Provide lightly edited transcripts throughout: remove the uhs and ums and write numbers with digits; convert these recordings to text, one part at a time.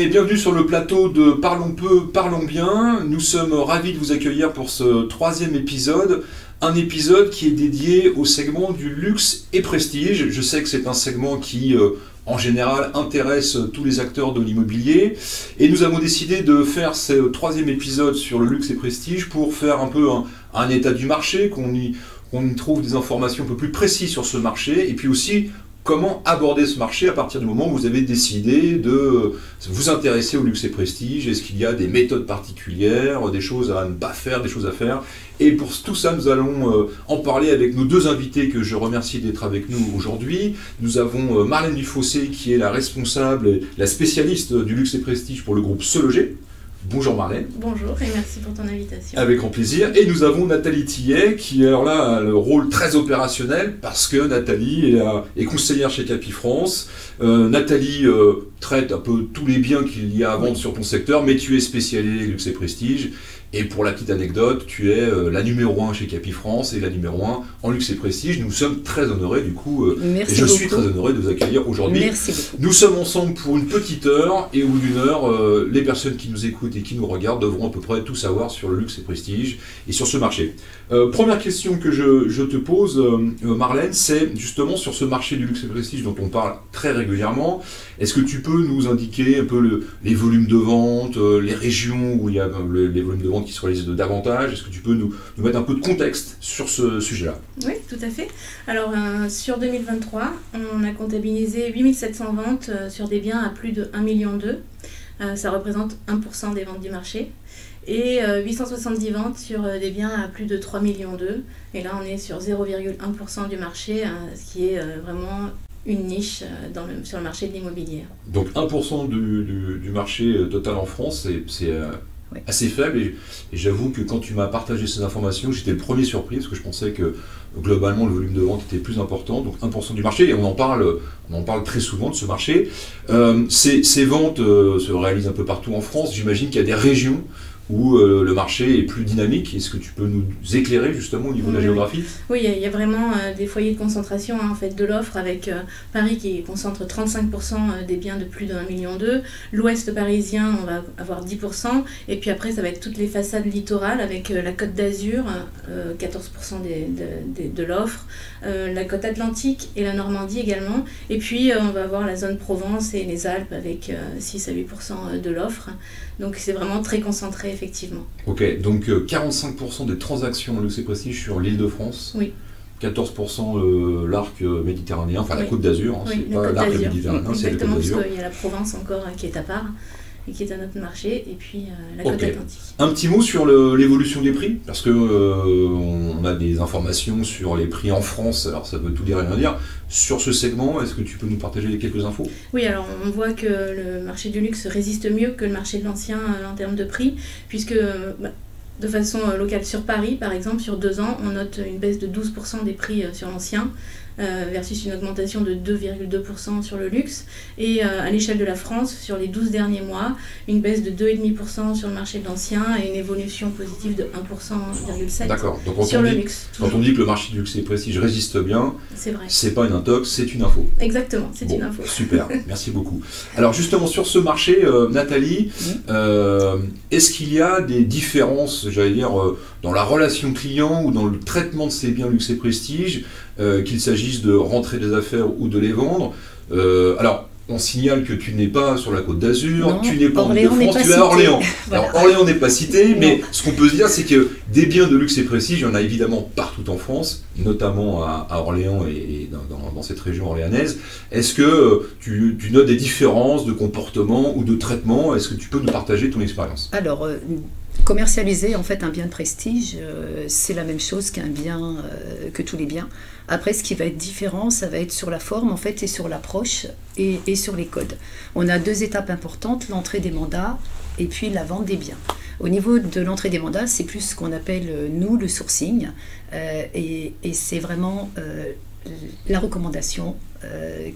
bienvenue sur le plateau de Parlons peu, parlons bien. Nous sommes ravis de vous accueillir pour ce 3e épisode. Un épisode qui est dédié au segment du luxe et prestige. Je sais que c'est un segment qui, en général, intéresse tous les acteurs de l'immobilier. Et nous avons décidé de faire ce 3e épisode sur le luxe et prestige pour faire un peu un état du marché, qu'on y trouve des informations un peu plus précises sur ce marché, et puis aussi comment aborder ce marché à partir du moment où vous avez décidé de vous intéresser au luxe et prestige. Est-ce qu'il y a des méthodes particulières, des choses à ne pas faire, des choses à faire? Et pour tout ça, nous allons en parler avec nos deux invités que je remercie d'être avec nous aujourd'hui. Nous avons Marlène Dufossé qui est la responsable, la spécialiste du luxe et prestige pour le groupe Se Loger. Bonjour Marlène. Bonjour et merci pour ton invitation. Avec grand plaisir. Et nous avons Nathalie Tillet qui alors là, a le rôle très opérationnel parce que Nathalie est conseillère chez Capifrance. Nathalie traite un peu tous les biens qu'il y a à vendre sur ton secteur, mais tu es spécialisée luxe et prestige. Et pour la petite anecdote, tu es la numéro 1 chez Capifrance et la numéro 1 en luxe et prestige. Nous sommes très honorés du coup, et je suis très honoré de vous accueillir aujourd'hui. Merci beaucoup. Nous sommes ensemble pour une petite heure et au bout d'une heure, les personnes qui nous écoutent et qui nous regardent devront à peu près tout savoir sur le luxe et prestige et sur ce marché. Première question que je te pose, Marlène, c'est justement sur ce marché du luxe et prestige dont on parle très régulièrement. Est-ce que tu peux nous indiquer un peu les volumes de vente, les régions où il y a les volumes de vente qui se réalisent davantage? Est-ce que tu peux nous mettre un peu de contexte sur ce sujet-là? Oui, tout à fait. Alors, sur 2023, on a comptabilisé 8700 ventes sur des biens à plus de 1,2 million. Ça représente 1% des ventes du marché. Et 870 ventes sur des biens à plus de 3,2 millions. Et là, on est sur 0,1% du marché, ce qui est vraiment une niche sur le marché de l'immobilier. Donc 1% du marché total en France, c'est oui, assez faible. Et j'avoue que quand tu m'as partagé ces informations, j'étais le premier surpris parce que je pensais que globalement le volume de vente était plus important. Donc 1% du marché, et on en parle très souvent de ce marché. Ces ventes se réalisent un peu partout en France. J'imagine qu'il y a des régions où le marché est plus dynamique. Est-ce que tu peux nous éclairer justement au niveau de la géographie? Oui, il y a vraiment des foyers de concentration en fait, de l'offre avec Paris qui concentre 35% des biens de plus de 1,2 million. L'ouest parisien, on va avoir 10%. Et puis après, ça va être toutes les façades littorales avec la Côte d'Azur, 14% de l'offre. La Côte Atlantique et la Normandie également. Et puis, on va avoir la zone Provence et les Alpes avec 6 à 8% de l'offre. Donc c'est vraiment très concentré, effectivement. Ok, donc 45% des transactions en luxe et prestige sur l'Île-de-France. Oui. 14% l'arc méditerranéen, enfin oui, la Côte d'Azur, hein, oui, c'est pas l'arc méditerranéen, c'est la Côte exactement, d'Azur. parce qu'il y a la Provence encore qui est à part et qui est à notre marché, et puis la Côte Atlantique. Un petit mot sur l'évolution des prix, parce que on a des informations sur les prix en France, alors ça veut tout dire et rien dire. Sur ce segment, est-ce que tu peux nous partager quelques infos? Oui, alors on voit que le marché du luxe résiste mieux que le marché de l'ancien en termes de prix, puisque de façon locale sur Paris, par exemple, sur 2 ans, on note une baisse de 12% des prix sur l'ancien, versus une augmentation de 2,2% sur le luxe. Et à l'échelle de la France, sur les 12 derniers mois, une baisse de 2,5% sur le marché de l'ancien et une évolution positive de 1,7% D'accord. Donc sur le luxe. Quand on dit que le marché du luxe et prestige résiste bien, c'est vrai. C'est pas une intox, c'est une info. Exactement, c'est une info. Super, merci beaucoup. Alors justement sur ce marché, Nathalie, est-ce qu'il y a des différences, j'allais dire, dans la relation client ou dans le traitement de ces biens luxe et prestige, qu'il s'agisse de rentrer des affaires ou de les vendre? Alors, on signale que tu n'es pas sur la Côte d'Azur, tu n'es pas en Île-de-France, tu es à Orléans. Voilà. Alors Orléans n'est pas cité, mais ce qu'on peut se dire, c'est que des biens de luxe et prestige, il y en a évidemment partout en France, notamment à Orléans et dans cette région orléanaise. Est-ce que tu notes des différences de comportement ou de traitement? Est-ce que tu peux nous partager ton expérience? Alors, commercialiser en fait un bien de prestige, c'est la même chose qu'un bien, que tous les biens. Après, ce qui va être différent, ça va être sur la forme en fait et sur l'approche et sur les codes. On a 2 étapes importantes, l'entrée des mandats et puis la vente des biens. Au niveau de l'entrée des mandats, c'est plus ce qu'on appelle nous le sourcing et c'est vraiment la recommandation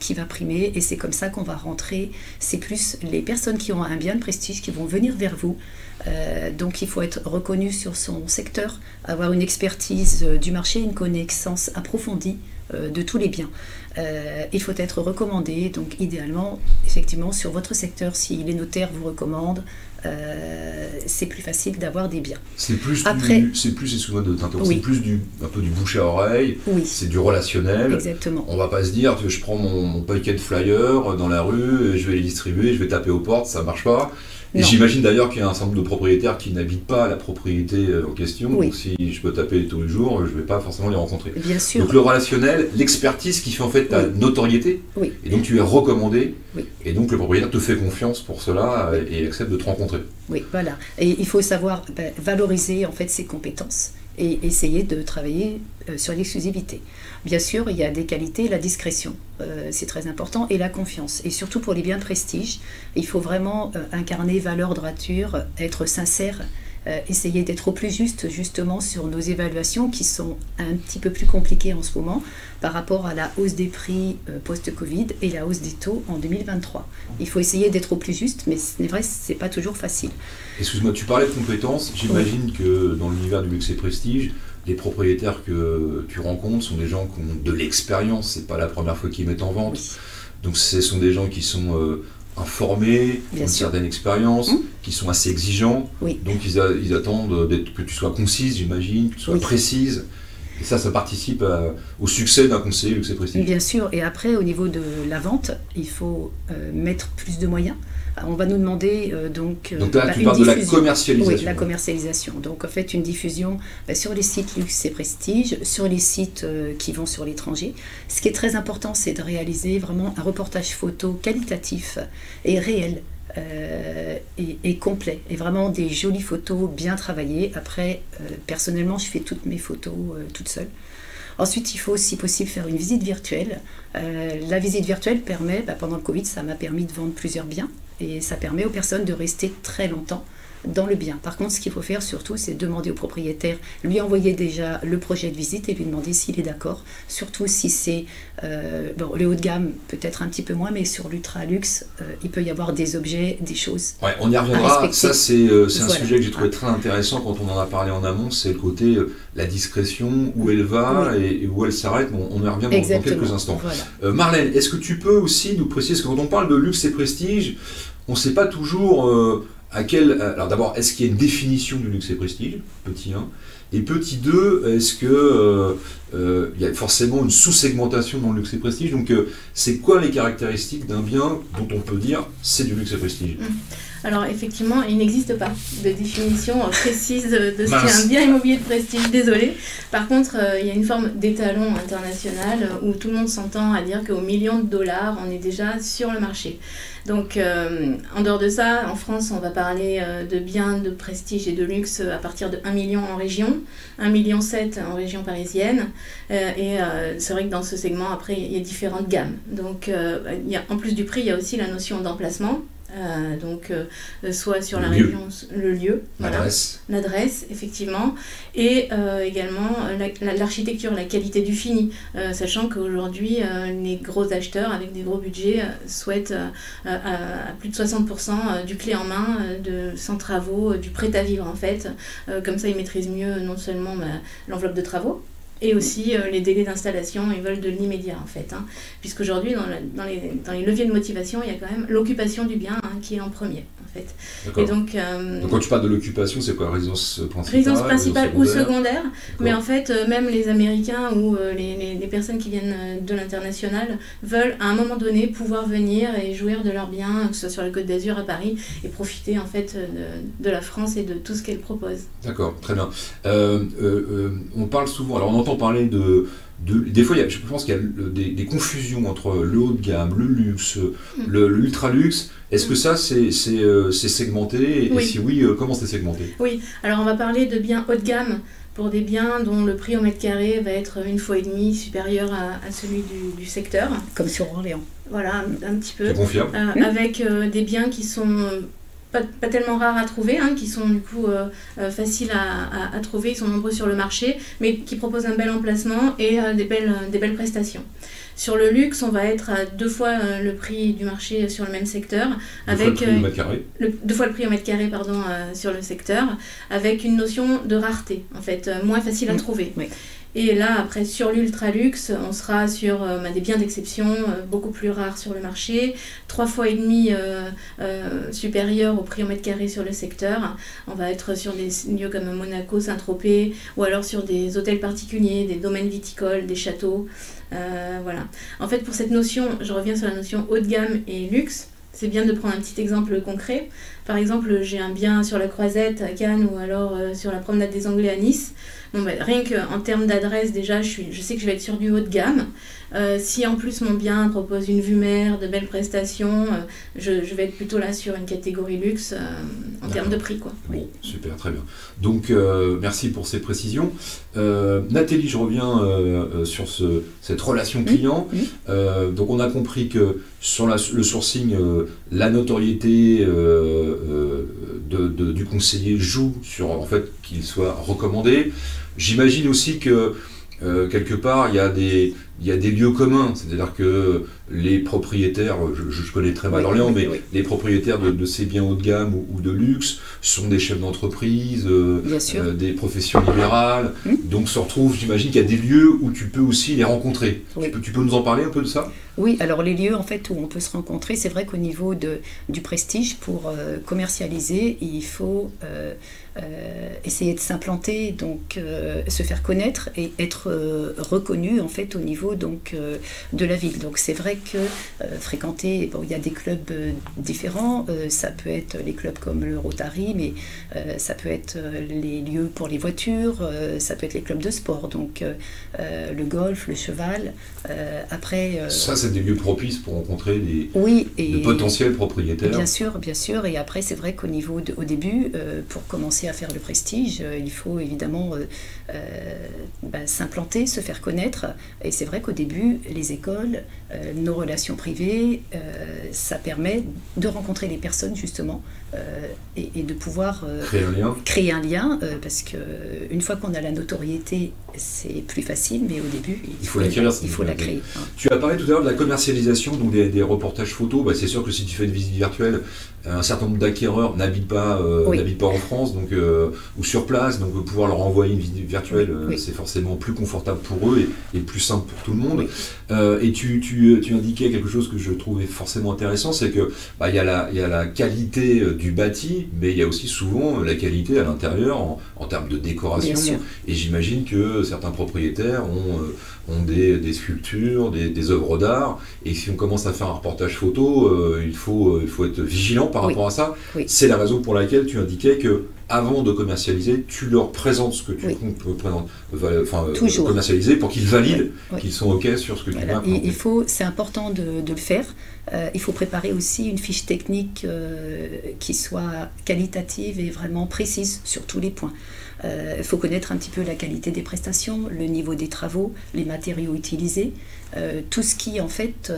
qui va primer et c'est comme ça qu'on va rentrer. C'est plus les personnes qui ont un bien de prestige qui vont venir vers vous. Donc il faut être reconnu sur son secteur, avoir une expertise du marché, une connaissance approfondie de tous les biens. Il faut être recommandé, donc idéalement, effectivement, sur votre secteur, si les notaires vous recommandent, c'est plus facile d'avoir des biens. C'est plus, excuse-moi de t'interrompre, oui. C'est plus un peu du bouche à oreille, oui. C'est du relationnel. Exactement. On va pas se dire que je prends mon paquet de flyers dans la rue, et je vais les distribuer, je vais taper aux portes, ça marche pas. Et j'imagine d'ailleurs qu'il y a un certain nombre de propriétaires qui n'habitent pas la propriété en question, oui. Donc si je peux taper tous les jours, je ne vais pas forcément les rencontrer. Bien sûr. Donc le relationnel, l'expertise qui fait en fait ta notoriété, oui. Et donc tu es recommandé, oui. Et donc le propriétaire te fait confiance pour cela et accepte de te rencontrer. Oui, voilà. Et il faut savoir valoriser en fait ses compétences et essayer de travailler sur l'exclusivité. Bien sûr, il y a des qualités, la discrétion, c'est très important, et la confiance. Et surtout pour les biens de prestige, il faut vraiment incarner valeur, droiture, être sincère, essayer d'être au plus juste justement sur nos évaluations qui sont un petit peu plus compliquées en ce moment par rapport à la hausse des prix post-Covid et la hausse des taux en 2023. Il faut essayer d'être au plus juste, mais c'est vrai, c'est pas toujours facile. Excuse-moi, tu parlais de compétences, j'imagine que dans l'univers du luxe et prestige, les propriétaires que tu rencontres sont des gens qui ont de l'expérience, c'est pas la première fois qu'ils mettent en vente. Oui. Donc ce sont des gens qui sont informés, qui ont une certaine expérience, qui sont assez exigeants. Oui. Donc ils attendent que tu sois concise, j'imagine, que tu sois précise. Et ça participe au succès d'un conseiller luxe et prestige. Bien sûr, et après au niveau de la vente, il faut mettre plus de moyens. On va nous demander donc là, tu parles de la commercialisation. Oui, la commercialisation. Donc en fait, une diffusion sur les sites luxe et prestige, sur les sites qui vont sur l'étranger. Ce qui est très important, c'est de réaliser vraiment un reportage photo qualitatif et réel. Et complet, et vraiment des jolies photos bien travaillées. Après, personnellement, je fais toutes mes photos toute seule. Ensuite, il faut, si possible, faire une visite virtuelle. La visite virtuelle permet, pendant le Covid, ça m'a permis de vendre plusieurs biens, et ça permet aux personnes de rester très longtemps dans le bien. Par contre, ce qu'il faut faire surtout, c'est demander au propriétaire, lui envoyer déjà le projet de visite et lui demander s'il est d'accord. Surtout si c'est le haut de gamme, peut-être un petit peu moins, mais sur l'ultra luxe, il peut y avoir des objets, des choses. Ouais, on y reviendra. Ça, c'est un sujet que j'ai trouvé très intéressant quand on en a parlé en amont. C'est le côté la discrétion, où elle va et où elle s'arrête. Bon, on y revient dans quelques instants. Voilà. Marlène, est-ce que tu peux aussi nous préciser, parce que quand on parle de luxe et prestige, on ne sait pas toujours. Alors d'abord, est-ce qu'il y a une définition du luxe et prestige, petit 1, et petit 2, est-ce que il y a forcément une sous-segmentation dans le luxe et prestige, donc c'est quoi les caractéristiques d'un bien dont on peut dire c'est du luxe et prestige? Alors effectivement, il n'existe pas de définition précise de ce qu'est un bien immobilier de prestige, désolé. Par contre, il y a une forme d'étalon international où tout le monde s'entend à dire qu'au million de dollars, on est déjà sur le marché. Donc en dehors de ça, en France, on va parler de biens de prestige et de luxe à partir de 1 million en région, 1,7 million en région parisienne. Et c'est vrai que dans ce segment, après, il y a différentes gammes. Donc en plus du prix, il y a aussi la notion d'emplacement. Soit sur la région, le lieu, l'adresse, effectivement, et également l'architecture, la qualité du fini, sachant qu'aujourd'hui les gros acheteurs avec des gros budgets souhaitent à plus de 60% du clé en main, sans travaux, du prêt à vivre en fait, comme ça ils maîtrisent mieux non seulement l'enveloppe de travaux, et aussi les délais d'installation, ils veulent de l'immédiat en fait. Puisqu'aujourd'hui, dans les leviers de motivation, il y a quand même l'occupation du bien qui est en premier en fait. Et donc quand tu parles de l'occupation, c'est quoi? Résidence principale ou secondaire. Mais en fait, même les Américains ou les personnes qui viennent de l'international veulent à un moment donné pouvoir venir et jouir de leurs biens, que ce soit sur la Côte d'Azur, à Paris, et profiter en fait de la France et de tout ce qu'elle propose. D'accord, très bien. On parle souvent, alors on entend parler des fois, je pense qu'il y a des confusions entre le haut de gamme, le luxe, l'ultra luxe. Est-ce que ça, c'est segmenté? Et si oui, comment c'est segmenté? Oui, alors on va parler de biens haut de gamme pour des biens dont le prix au mètre carré va être 1,5 fois supérieur à celui du secteur. Comme sur Orléans. Voilà, un petit peu. Je confirme. Avec des biens qui sont... Pas tellement rares à trouver, qui sont du coup faciles à trouver, ils sont nombreux sur le marché, mais qui proposent un bel emplacement et des belles prestations. Sur le luxe, on va être à 2 fois le prix du marché sur le même secteur, avec 2 fois le prix au mètre carré. 2 fois le prix au mètre carré, pardon, sur le secteur, avec une notion de rareté, en fait, moins facile à trouver. Oui. Et là, après, sur l'ultra luxe, on sera sur des biens d'exception, beaucoup plus rares sur le marché, 3 fois et demi supérieur au prix au mètre carré sur le secteur. On va être sur des lieux comme Monaco, Saint-Tropez, ou alors sur des hôtels particuliers, des domaines viticoles, des châteaux. Voilà. En fait, pour cette notion, je reviens sur la notion haut de gamme et luxe. C'est bien de prendre un petit exemple concret. Par exemple, j'ai un bien sur la Croisette à Cannes ou alors sur la promenade des Anglais à Nice. Bon, rien qu'en termes d'adresse, déjà, je sais que je vais être sur du haut de gamme. Si en plus mon bien propose une vue mer, de belles prestations, je vais être plutôt là sur une catégorie luxe en termes de prix, quoi. Bon, super, très bien. Donc, merci pour ces précisions. Nathalie, je reviens sur cette relation client. Donc, on a compris que sur le sourcing, la notoriété du conseiller joue sur en fait qu'il soit recommandé. J'imagine aussi que quelque part il y a des lieux communs, c'est-à-dire que les propriétaires, je connais très mal Orléans, mais les propriétaires de ces biens haut de gamme ou de luxe sont des chefs d'entreprise, des professions libérales, donc se retrouvent, j'imagine qu'il y a des lieux où tu peux aussi les rencontrer. Tu peux nous en parler un peu de ça ? Oui, alors les lieux en fait où on peut se rencontrer, c'est vrai qu'au niveau du prestige, pour commercialiser, il faut essayer de s'implanter, donc se faire connaître et être reconnu en fait au niveau donc de la ville. Donc c'est vrai que fréquenter, il y a des clubs différents, ça peut être les clubs comme le Rotary, mais ça peut être les lieux pour les voitures, ça peut être les clubs de sport, donc le golf, le cheval, après... ça c'est des lieux propices pour rencontrer de potentiels propriétaires. Bien sûr, et après c'est vrai qu'au niveau au début, pour commencer à faire le prestige, il faut évidemment s'implanter, se faire connaître, et c'est vrai qu'au début, les écoles, nos relations privées, ça permet de rencontrer les personnes justement et de pouvoir créer un lien, parce qu'une fois qu'on a la notoriété, c'est plus facile, mais au début, il faut la créer. Tu as parlé tout à l'heure de la commercialisation, donc des reportages photos. C'est sûr que si tu fais une visite virtuelle, un certain nombre d'acquéreurs n'habitent pas en France ou sur place, donc pouvoir leur envoyer une visite virtuelle, c'est forcément plus confortable pour eux et plus simple pour tout le monde. Et tu indiquais quelque chose que je trouvais forcément intéressant, c'est que il y a la qualité du bâti, mais il y a aussi souvent la qualité à l'intérieur en termes de décoration. Et j'imagine que certains propriétaires ont des sculptures, des œuvres d'art, et si on commence à faire un reportage photo, il faut être vigilant par rapport à ça. C'est la raison pour laquelle tu indiquais que avant de commercialiser, tu leur présentes ce que tu comptes commercialiser pour qu'ils valident qu'ils sont OK sur ce que tu vas c'est important de le faire. Il faut préparer aussi une fiche technique qui soit qualitative et vraiment précise sur tous les points. Il faut connaître un petit peu la qualité des prestations, le niveau des travaux, les matériaux utilisés, tout ce qui en fait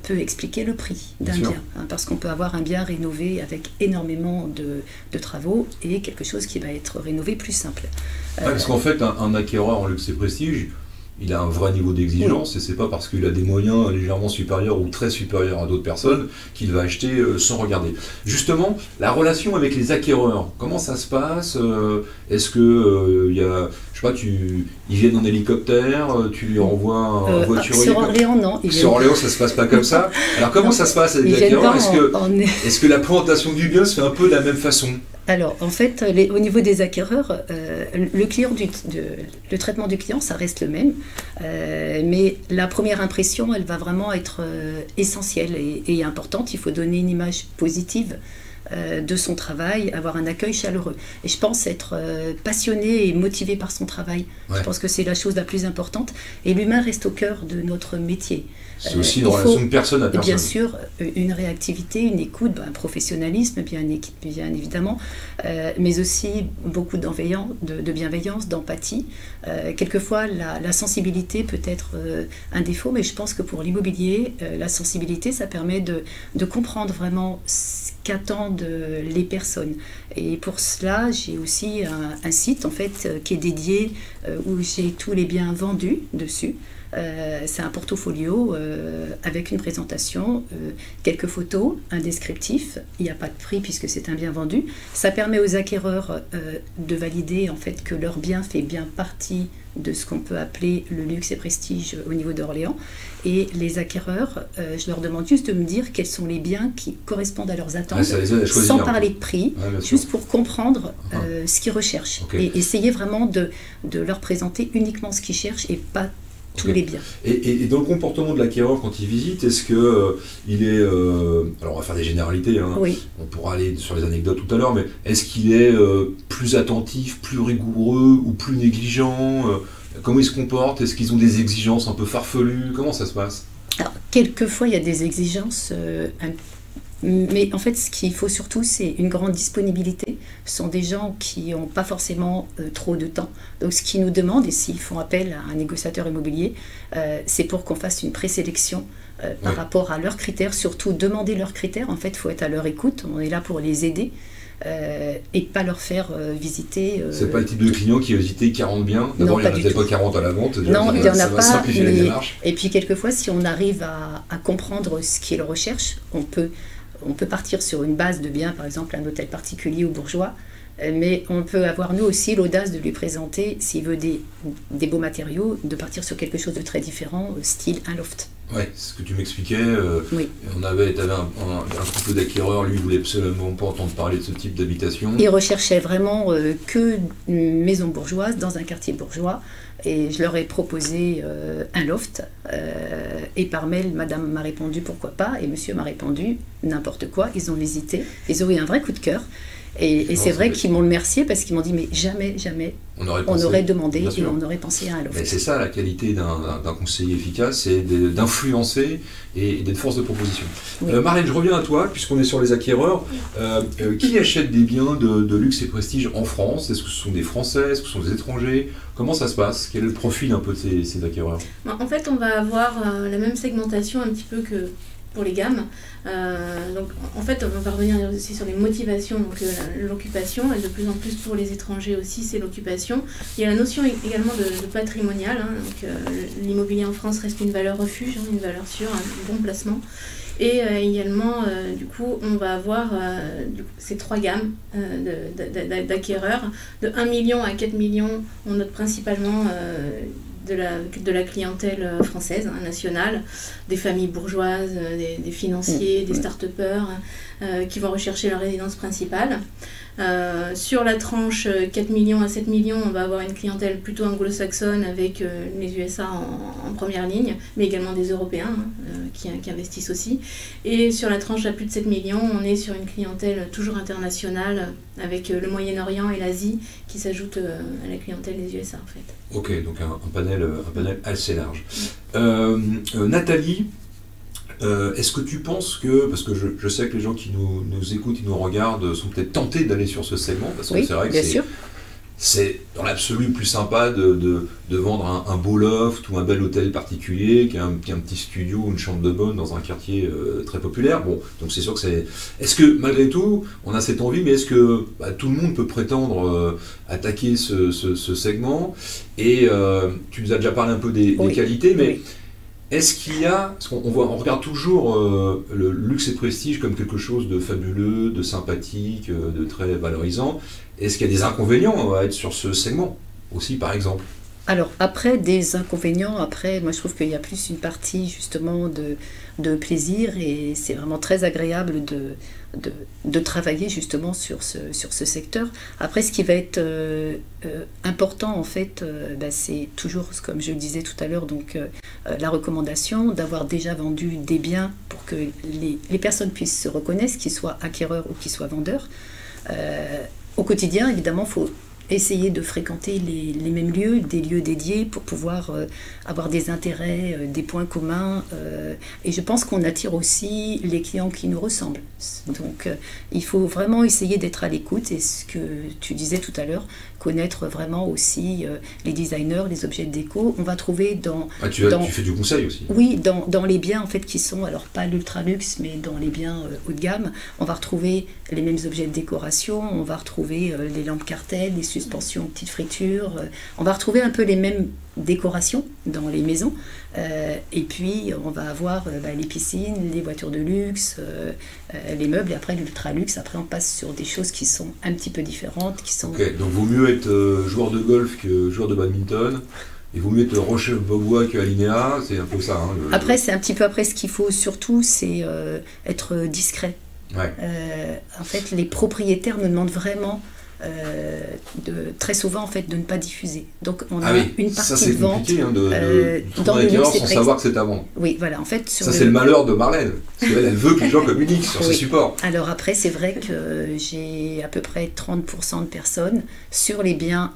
peut expliquer le prix d'un bien, parce qu'on peut avoir un bien rénové avec énormément de travaux et quelque chose qui va être rénové plus simple. Parce qu'en fait un acquéreur en luxe et prestige, il a un vrai niveau d'exigence, et c'est pas parce qu'il a des moyens légèrement supérieurs ou très supérieurs à d'autres personnes qu'il va acheter sans regarder. Justement, la relation avec les acquéreurs, comment ça se passe ? Est-ce que il y a, je sais pas, ils viennent en hélicoptère, tu lui envoies un voiturier ? Sur Orléans, non. Sur Orléans, ça se passe pas comme ça. Alors comment ça se passe avec les acquéreurs ? Est-ce que la présentation du bien se fait un peu de la même façon ? Alors, en fait, au niveau des acquéreurs, le traitement du client, ça reste le même, mais la première impression, elle va vraiment être essentielle et importante. Il faut donner une image positive de son travail, avoir un accueil chaleureux. Et je pense être passionné et motivé par son travail. Je pense que c'est la chose la plus importante. Et l'humain reste au cœur de notre métier. C'est aussi une relation de personne à personne. Bien sûr, une réactivité, une écoute, un professionnalisme, bien évidemment, mais aussi beaucoup de bienveillance, d'empathie. Quelquefois, la sensibilité peut être un défaut, mais je pense que pour l'immobilier, la sensibilité, ça permet de comprendre vraiment ce qu'attend demandent les personnes. Et pour cela, j'ai aussi un site en fait qui est dédié où j'ai tous les biens vendus dessus. C'est un portfolio avec une présentation, quelques photos, un descriptif. Il n'y a pas de prix puisque c'est un bien vendu. Ça permet aux acquéreurs de valider en fait que leur bien fait bien partie de ce qu'on peut appeler le luxe et prestige au niveau d'Orléans. Et les acquéreurs, je leur demande juste de me dire quels sont les biens qui correspondent à leurs attentes, sans parler de prix, juste pour comprendre ce qu'ils recherchent. Et essayer vraiment de leur présenter uniquement ce qu'ils cherchent et pas tous les biens. Et dans le comportement de l'acquéreur quand il visite, est-ce que il est... alors on va faire des généralités, hein. Oui. On pourra aller sur les anecdotes tout à l'heure, mais est-ce qu'il est plus attentif, plus rigoureux ou plus négligent comment il se comporte? Est-ce qu'ils ont des exigences un peu farfelues? Comment ça se passe? Alors, quelquefois, il y a des exigences mais en fait, ce qu'il faut surtout, c'est une grande disponibilité. Ce sont des gens qui n'ont pas forcément trop de temps. Donc, ce qu'ils nous demandent, et s'ils font appel à un négociateur immobilier, c'est pour qu'on fasse une présélection par rapport à leurs critères. Surtout, demander leurs critères. En fait, il faut être à leur écoute. On est là pour les aider et pas leur faire visiter. C'est pas le type de client qui a visité 40 biens. D'abord, il n'y en a peut-être pas 40 à la vente. Non, il n'y en a pas. Simplifier la démarche. Et puis, quelquefois, si on arrive à comprendre ce qu'ils recherchent, on peut partir sur une base de biens, par exemple un hôtel particulier ou bourgeois, mais on peut avoir nous aussi l'audace de lui présenter, s'il veut des beaux matériaux, de partir sur quelque chose de très différent, style un loft. Oui, c'est ce que tu m'expliquais. Oui. Tu avais un couple d'acquéreurs, lui, il ne voulait absolument pas entendre parler de ce type d'habitation. Il recherchait vraiment que une maison bourgeoise dans un quartier bourgeois. Et je leur ai proposé un loft. Et par mail, madame m'a répondu pourquoi pas. Et monsieur m'a répondu n'importe quoi. Ils ont visité. Ils ont eu un vrai coup de cœur. Et c'est vrai qu'ils m'ont remercié parce qu'ils m'ont dit mais jamais on aurait demandé et on aurait pensé à un loft. Mais c'est ça la qualité d'un conseiller efficace, c'est d'influencer et d'être force de proposition. Oui. Marlène, je reviens à toi puisqu'on est sur les acquéreurs. Qui achète des biens de luxe et prestige en France? Est-ce que ce sont des Français? Est-ce que ce sont des étrangers? Comment ça se passe? Quel est le profil un peu de ces acquéreurs? En fait, on va avoir la même segmentation un petit peu que pour les gammes. Donc, en fait, on va revenir aussi sur les motivations, donc l'occupation, et de plus en plus pour les étrangers aussi, c'est l'occupation. Il y a la notion également de patrimonial, hein, donc l'immobilier en France reste une valeur refuge, hein, une valeur sûre, un bon placement. Et également, du coup, on va avoir ces trois gammes d'acquéreurs. De 1 million à 4 millions, on note principalement de la clientèle française, hein, nationale, des familles bourgeoises, des financiers, des start-upers qui vont rechercher leur résidence principale. Sur la tranche 4 millions à 7 millions, on va avoir une clientèle plutôt anglo-saxonne avec les USA en première ligne, mais également des Européens qui investissent aussi. Et sur la tranche à plus de 7 millions, on est sur une clientèle toujours internationale avec le Moyen-Orient et l'Asie qui s'ajoutent à la clientèle des USA en fait. Ok, donc un panel assez large. Nathalie, est-ce que tu penses que, parce que je sais que les gens qui nous écoutent, qui nous regardent, sont peut-être tentés d'aller sur ce segment, parce que oui, c'est vrai que bien sûr. C'est dans l'absolu plus sympa de vendre un beau loft ou un bel hôtel particulier qu'un petit studio ou une chambre de bonne dans un quartier très populaire. Bon, donc c'est sûr que c'est... Est-ce que malgré tout, on a cette envie, mais est-ce que tout le monde peut prétendre attaquer ce segment? Et tu nous as déjà parlé un peu des qualités, mais... Oui. Est-ce qu'il y a, parce qu'on regarde toujours le luxe et prestige comme quelque chose de fabuleux, de sympathique, de très valorisant. Est-ce qu'il y a des inconvénients à être sur ce segment aussi, par exemple? Alors, après, des inconvénients, moi je trouve qu'il y a plus une partie justement de plaisir et c'est vraiment très agréable de travailler justement sur ce secteur. Après, ce qui va être important en fait, c'est toujours, comme je le disais tout à l'heure, donc la recommandation d'avoir déjà vendu des biens pour que les personnes puissent se reconnaître, qu'ils soient acquéreurs ou qu'ils soient vendeurs. Au quotidien, évidemment, il faut essayer de fréquenter les mêmes lieux, des lieux dédiés pour pouvoir avoir des intérêts, des points communs. Et je pense qu'on attire aussi les clients qui nous ressemblent. Donc il faut vraiment essayer d'être à l'écoute. Et ce que tu disais tout à l'heure, connaître vraiment aussi les designers, les objets de déco. On va trouver tu fais du conseil aussi. Oui, dans les biens en fait qui sont, alors pas l'ultra luxe, mais dans les biens haut de gamme, on va retrouver les mêmes objets de décoration, on va retrouver les lampes cartels, les suspensions petites fritures, on va retrouver un peu les mêmes décorations dans les maisons, et puis on va avoir les piscines, les voitures de luxe, les meubles, et après l'ultra luxe. Après on passe sur des choses qui sont un petit peu différentes, qui sont... Ok, donc vaut mieux être joueur de golf que joueur de badminton. Il vaut mieux être Rocher-Beaubois que Alinéa, c'est un peu ça. Hein, après, c'est un petit peu après ce qu'il faut surtout, c'est être discret. Ouais. En fait, les propriétaires me demandent vraiment très souvent en fait de ne pas diffuser. Donc on a une partie de vente. Ça c'est compliqué de trouver un acquéreur sans savoir que c'est à vendre. Oui, voilà. En fait, c'est le malheur de Marlène. Parce qu'elle veut que les gens communiquent sur ses supports. Alors après, c'est vrai que j'ai à peu près 30% de personnes sur les biens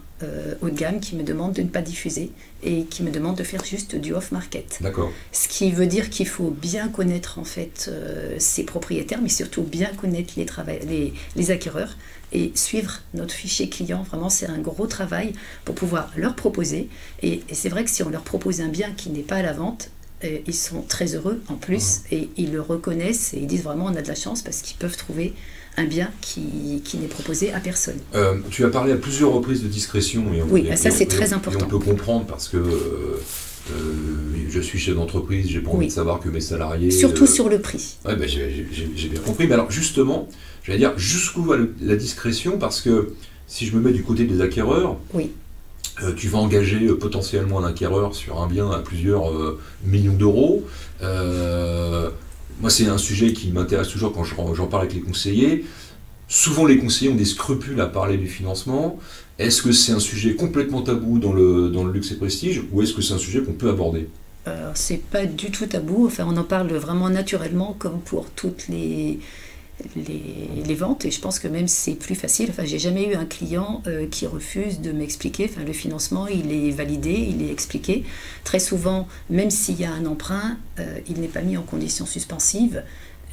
haut de gamme qui me demandent de ne pas diffuser et qui me demandent de faire juste du off-market. D'accord. Ce qui veut dire qu'il faut bien connaître en fait ses propriétaires, mais surtout bien connaître les acquéreurs et suivre notre fichier client. Vraiment, c'est un gros travail pour pouvoir leur proposer. Et c'est vrai que si on leur propose un bien qui n'est pas à la vente, ils sont très heureux en plus et ils le reconnaissent et ils disent vraiment on a de la chance parce qu'ils peuvent trouver un bien qui n'est proposé à personne. Tu as parlé à plusieurs reprises de discrétion. Ça c'est très important. Et on peut comprendre parce que je suis chef d'entreprise, j'ai pas envie de savoir que mes salariés... Surtout sur le prix. Ouais, j'ai bien compris. Mais alors justement, j'allais dire jusqu'où va la discrétion, parce que si je me mets du côté des acquéreurs, tu vas engager potentiellement un acquéreur sur un bien à plusieurs millions d'euros. Moi, c'est un sujet qui m'intéresse toujours quand j'en parle avec les conseillers. Souvent, les conseillers ont des scrupules à parler du financement. Est-ce que c'est un sujet complètement tabou dans le luxe et prestige, ou est-ce que c'est un sujet qu'on peut aborder ? C'est pas du tout tabou. Enfin, on en parle vraiment naturellement, comme pour toutes les ventes, et je pense que même c'est plus facile. Enfin, j'ai jamais eu un client qui refuse de m'expliquer. Enfin, le financement, il est validé, il est expliqué. Très souvent, même s'il y a un emprunt, il n'est pas mis en condition suspensive.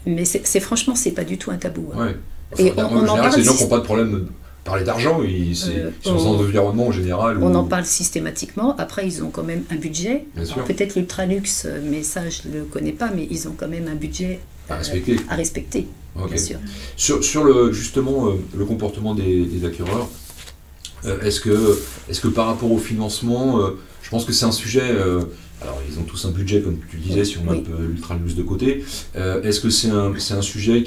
Mais franchement, c'est pas du tout un tabou. Hein. Ouais. Enfin, et on en parle. C'est des gens qui n'ont pas de problème de parler d'argent. Ils sont dans l'environnement en général. On en parle systématiquement. Après, ils ont quand même un budget. Peut-être l'ultra luxe, mais ça, je le connais pas. Mais ils ont quand même un budget à respecter. Okay. Bien sûr. Sur justement le comportement des acquéreurs, est-ce que par rapport au financement, je pense que c'est un sujet, alors ils ont tous un budget comme tu le disais si on met un peu l'ultra luxe de côté, est-ce que c'est un sujet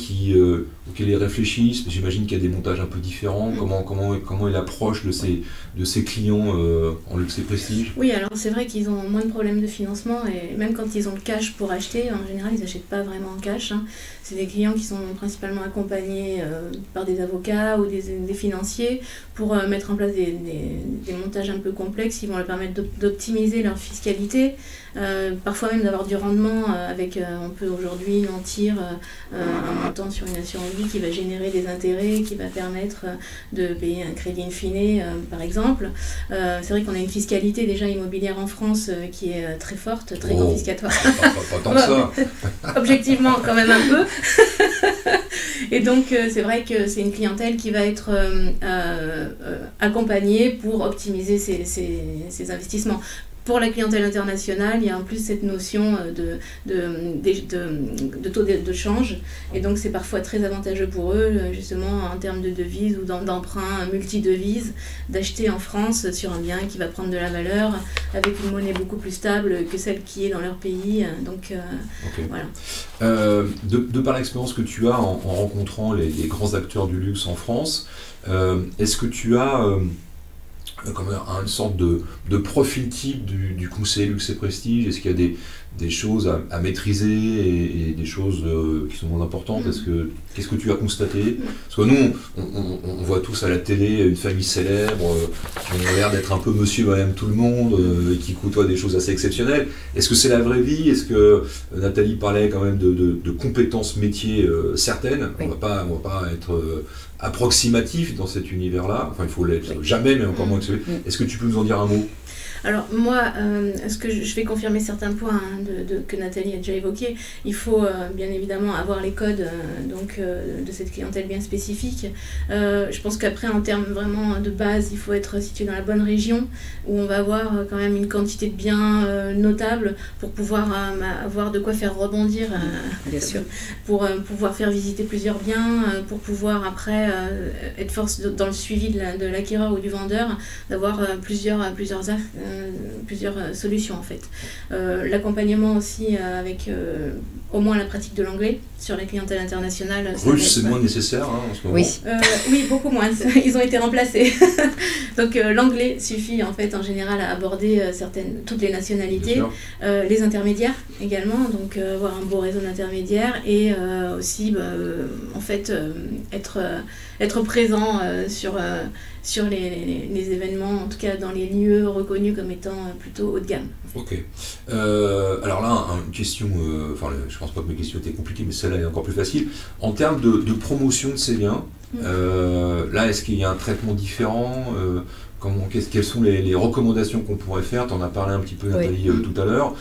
auquel ils réfléchissent? J'imagine qu'il y a des montages un peu différents, comment il approche de ses clients en luxe et prestige? Oui, alors c'est vrai qu'ils ont moins de problèmes de financement, et même quand ils ont le cash pour acheter, en général ils n'achètent pas vraiment en cash. Hein. C'est des clients qui sont principalement accompagnés par des avocats ou des financiers pour mettre en place des montages un peu complexes qui vont leur permettre d'optimiser leur fiscalité, parfois même d'avoir du rendement on peut aujourd'hui nantir un montant sur une assurance vie qui va générer des intérêts, qui va permettre de payer un crédit in fine, par exemple. C'est vrai qu'on a une fiscalité déjà immobilière en France qui est très forte, très confiscatoire. Pas tant que ça. Objectivement, quand même un peu. Et donc, c'est vrai que c'est une clientèle qui va être accompagnée pour optimiser ses investissements. Pour la clientèle internationale, il y a en plus cette notion de taux de change, et donc c'est parfois très avantageux pour eux, justement en termes de devises ou d'emprunts multi-devises, d'acheter en France sur un bien qui va prendre de la valeur avec une monnaie beaucoup plus stable que celle qui est dans leur pays. Donc voilà. De par l'expérience que tu as en rencontrant les grands acteurs du luxe en France, est-ce que tu as comme une sorte de profil type du conseiller luxe et prestige? Est-ce qu'il y a des choses à maîtriser et des choses qui sont moins importantes? Qu'est-ce que tu as constaté? Parce que nous, on voit tous à la télé une famille célèbre qui ont l'air d'être un peu monsieur, madame, tout le monde, et qui côtoient des choses assez exceptionnelles. Est-ce que c'est la vraie vie? Est-ce que Nathalie parlait quand même de compétences métiers certaines? On va pas être approximatif dans cet univers-là. Enfin, il faut l'être jamais, mais encore moins que celui. Est-ce que tu peux nous en dire un mot? Alors moi, ce que je vais confirmer certains points que Nathalie a déjà évoqués. Il faut bien évidemment avoir les codes de cette clientèle bien spécifique. Je pense qu'après, en termes vraiment de base, il faut être situé dans la bonne région où on va avoir quand même une quantité de biens notable pour pouvoir avoir de quoi faire rebondir, bien sûr. pour pouvoir faire visiter plusieurs biens, pour pouvoir après être force dans le suivi de l'acquéreur ou du vendeur, d'avoir plusieurs solutions en fait. L'accompagnement aussi avec au moins la pratique de l'anglais sur la clientèle internationale. Russe, c'est moins nécessaire en ce moment. Oui. Oui, beaucoup moins. Ils ont été remplacés. Donc l'anglais suffit en fait en général à aborder toutes les nationalités, les intermédiaires également, donc avoir un beau réseau d'intermédiaires et aussi en fait être présent sur les événements, en tout cas dans les lieux reconnus comme étant plutôt haut de gamme. Ok. Alors là, une question, je pense pas que mes questions étaient compliquées, mais celle-là est encore plus facile. En termes de promotion de ces biens, là, est-ce qu'il y a un traitement différent quelles sont les recommandations qu'on pourrait faire? Tu en as parlé un petit peu, Nathalie, tout à l'heure.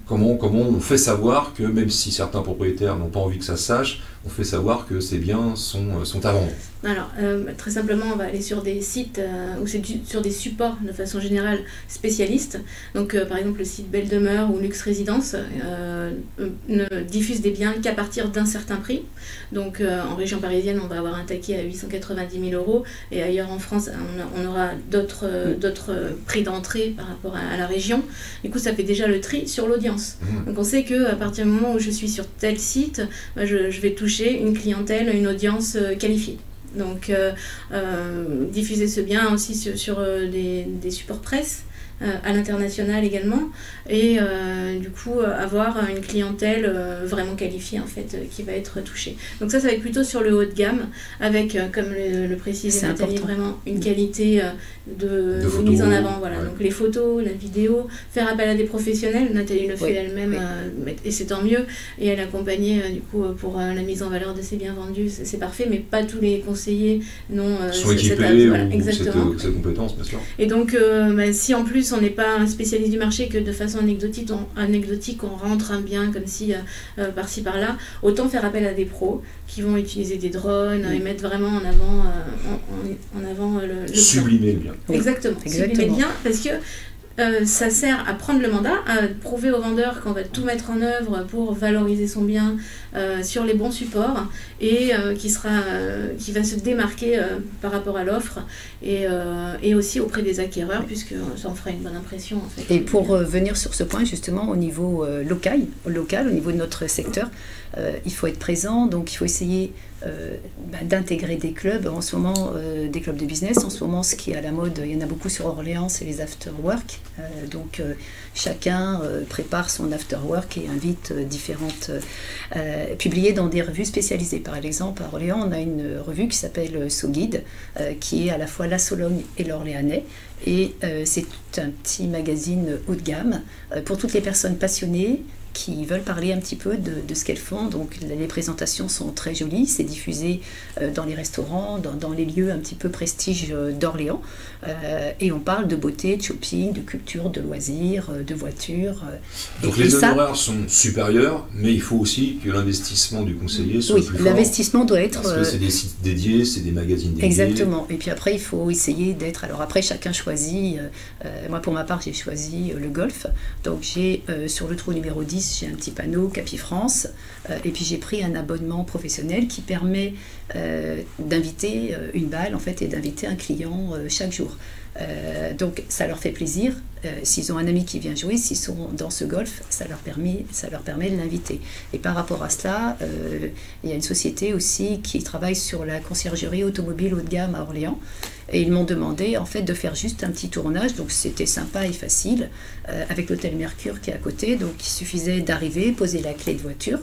Comment on fait savoir que, même si certains propriétaires n'ont pas envie que ça se sache, on fait savoir que ces biens sont à vendre? Alors, très simplement, on va aller sur des sites ou sur des supports de façon générale spécialistes. Donc, par exemple, le site Belle Demeure ou Luxe Résidence ne diffuse des biens qu'à partir d'un certain prix. Donc, en région parisienne, on va avoir un taquet à 890 000 € et ailleurs en France, on aura d'autres prix d'entrée par rapport à la région. Du coup, ça fait déjà le tri sur l'audience. Donc, on sait qu'à partir du moment où je suis sur tel site, je vais toucher une clientèle, une audience qualifiée. Donc diffuser ce bien aussi sur des supports presse à l'international également et du coup avoir une clientèle vraiment qualifiée en fait qui va être touchée. Donc ça va être plutôt sur le haut de gamme avec comme le précisait Nathalie, vraiment une qualité de mise en avant. Voilà. Donc les photos, la vidéo, faire appel à des professionnels. Nathalie le fait elle-même et c'est tant mieux et elle accompagne du coup pour la mise en valeur de ces biens vendus, c'est parfait, mais pas tous les conseillers sont équipés ou cette compétence, bien sûr. Et donc si en plus on n'est pas un spécialiste du marché, que de façon anecdotique on rentre un bien comme si par-ci par-là, autant faire appel à des pros qui vont utiliser des drones et mettre vraiment en avant le sublimer le bien. Exactement. Sublimer le bien parce que ça sert à prendre le mandat, à prouver au vendeur qu'on va tout mettre en œuvre pour valoriser son bien sur les bons supports et qui va se démarquer par rapport à l'offre et aussi auprès des acquéreurs puisque ça en fera une bonne impression en fait. Et pour venir sur ce point justement au niveau local, au niveau de notre secteur, il faut être présent, donc il faut essayer d'intégrer des clubs, en ce moment des clubs de business. En ce moment, ce qui est à la mode, il y en a beaucoup sur Orléans, c'est les after-work. Donc chacun prépare son after-work et invite différentes, publiées dans des revues spécialisées. Par exemple, à Orléans, on a une revue qui s'appelle So Guide, qui est à la fois la Sologne et l'Orléanais. Et c'est un petit magazine haut de gamme pour toutes les personnes passionnées qui veulent parler un petit peu de ce qu'elles font. Donc les présentations sont très jolies, c'est diffusé dans les restaurants, dans les lieux un petit peu prestige d'Orléans, et on parle de beauté, de shopping, de culture, de loisirs, de voitures. Donc les honoraires sont supérieurs, mais il faut aussi que l'investissement du conseiller soit plus fort. Oui, l'investissement doit être... Parce que c'est des sites dédiés, c'est des magazines dédiés. Exactement, et puis après il faut essayer d'être... Alors après chacun choisit, moi pour ma part j'ai choisi le golf, donc j'ai sur le trou numéro 10, j'ai un petit panneau Capifrance et puis j'ai pris un abonnement professionnel qui permet d'inviter une balle en fait et d'inviter un client chaque jour. Donc ça leur fait plaisir, s'ils ont un ami qui vient jouer, s'ils sont dans ce golf, ça leur permet de l'inviter. Et par rapport à cela, il y a une société aussi qui travaille sur la conciergerie automobile haut de gamme à Orléans, et ils m'ont demandé en fait de faire juste un petit tournage, donc c'était sympa et facile, avec l'hôtel Mercure qui est à côté, donc il suffisait d'arriver, poser la clé de voiture,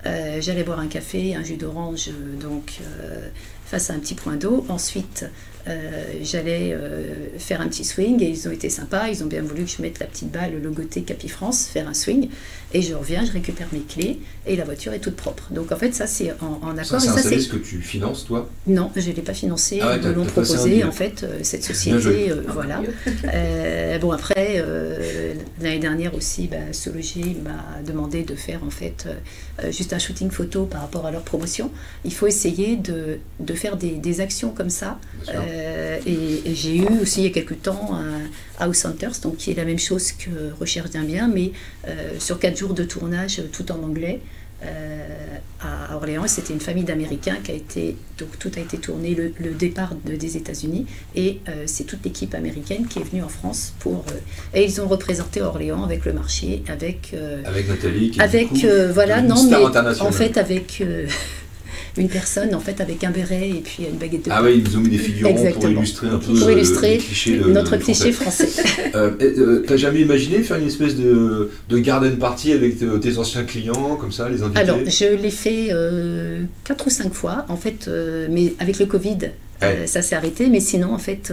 j'allais boire un café, un jus d'orange, donc face à un petit point d'eau, ensuite j'allais faire un petit swing et ils ont été sympas, ils ont bien voulu que je mette la petite balle logotée Capifrance, faire un swing, et je reviens, je récupère mes clés et la voiture est toute propre. Donc en fait ça c'est en accord. C'est un service que tu finances toi? Non, je ne l'ai pas financé, Ah ouais, ils me l'ont proposé en fait, cette société, voilà. Bon après, l'année dernière aussi, Sologer m'a demandé de faire en fait juste un shooting photo par rapport à leur promotion. Il faut essayer de faire des actions comme ça. Et j'ai eu aussi il y a quelques temps un House Hunters, donc qui est la même chose que Recherche d'un bien, mais sur 4 jours de tournage tout en anglais à Orléans. C'était une famille d'Américains qui a été, donc tout a été tourné, le départ des États-Unis, et c'est toute l'équipe américaine qui est venue en France et ils ont représenté Orléans avec le marché, avec Nathalie, qui avec du coup, voilà, une non star mais internationale. en fait avec une personne en fait avec un béret et puis une baguette de pain. Ah oui, ils nous ont mis des figurants pour Exactement. illustrer un peu Pour illustrer les clichés notre cliché français. T'as jamais imaginé faire une espèce de garden party avec tes anciens clients, comme ça, les invités? Alors, je l'ai fait 4 ou 5 fois, en fait, mais avec le Covid, ça s'est arrêté, mais sinon, en fait,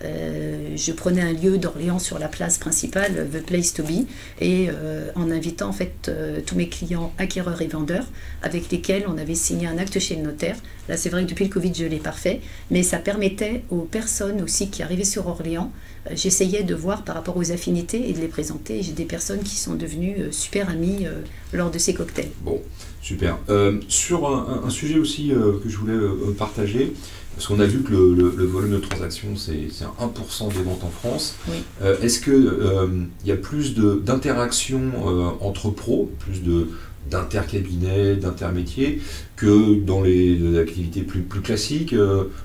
je prenais un lieu d'Orléans sur la place principale, The Place to Be, et en invitant en fait tous mes clients acquéreurs et vendeurs, avec lesquels on avait signé un acte chez le notaire. Là, c'est vrai que depuis le Covid, je l'ai pas fait, mais ça permettait aux personnes aussi qui arrivaient sur Orléans, j'essayais de voir par rapport aux affinités et de les présenter. J'ai des personnes qui sont devenues super amies lors de ces cocktails. Bon, super. Sur un sujet aussi que je voulais partager, parce qu'on a vu que le volume de transactions, c'est 1% des ventes en France. Oui. Est-ce qu'il y a plus d'interactions entre pros, plus d'intercabinets, d'intermétiers, que dans les activités plus classiques?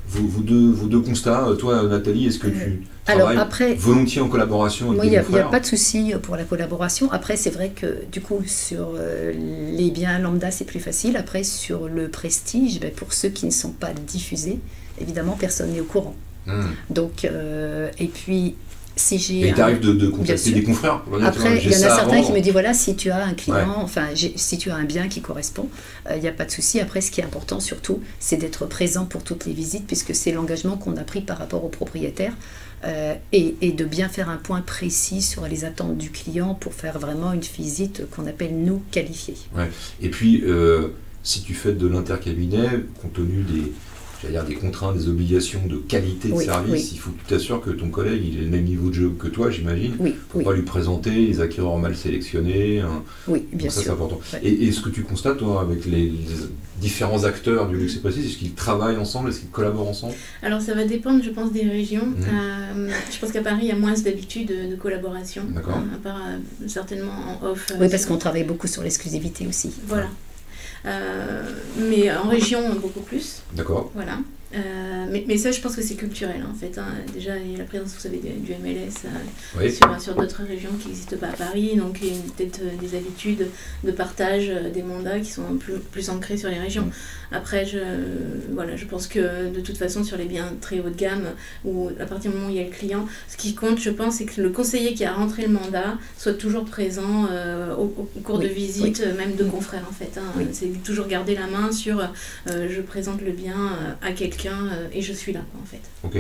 Vos deux constats, toi Nathalie, est-ce que tu travailles volontiers en collaboration avec des confrères? Il n'y a pas de souci pour la collaboration. Après, c'est vrai que du coup, sur les biens lambda, c'est plus facile. Après, sur le prestige, pour ceux qui ne sont pas diffusés, évidemment, personne n'est au courant. Donc, et puis... Si j'ai il t'arrive de contacter des confrères? Après, il y en a certains qui me disent, voilà, si tu as un client, si tu as un bien qui correspond, il n'y a pas de souci. Après, ce qui est important surtout, c'est d'être présent pour toutes les visites, puisque c'est l'engagement qu'on a pris par rapport au propriétaire, et de bien faire un point précis sur les attentes du client pour faire vraiment une visite qu'on appelle, nous, qualifiée. Ouais. Et puis, si tu fais de l'intercabinet, compte tenu des contraintes, des obligations de qualité de service, il faut que tu t'assures que ton collègue il ait le même niveau de jeu que toi, j'imagine. Il ne faut pas lui présenter les acquéreurs mal sélectionnés. Oui, bien sûr. Ça, c'est important. Ouais. Et ce que tu constates, toi, avec les différents acteurs du luxe et prestige, est-ce qu'ils travaillent ensemble? Est-ce qu'ils collaborent ensemble? Alors, ça va dépendre, je pense, des régions. Je pense qu'à Paris, il y a moins d'habitude de collaboration. D'accord. À part certainement en off. Oui, parce qu'on travaille beaucoup sur l'exclusivité aussi. Voilà. Mais en région, beaucoup plus. D'accord. Voilà. Mais ça, je pense que c'est culturel, en fait. Déjà, il y a la présence, vous savez, du MLS sur d'autres régions qui n'existent pas à Paris. Donc, il y a peut-être des habitudes de partage des mandats qui sont plus ancrées sur les régions. Après, je pense que de toute façon, sur les biens très haut de gamme, ou à partir du moment où il y a le client, ce qui compte, je pense, c'est que le conseiller qui a rentré le mandat soit toujours présent au cours de visite, même de confrères, en fait. C'est toujours garder la main sur je présente le bien à quelqu'un et je suis là, en fait. Ok.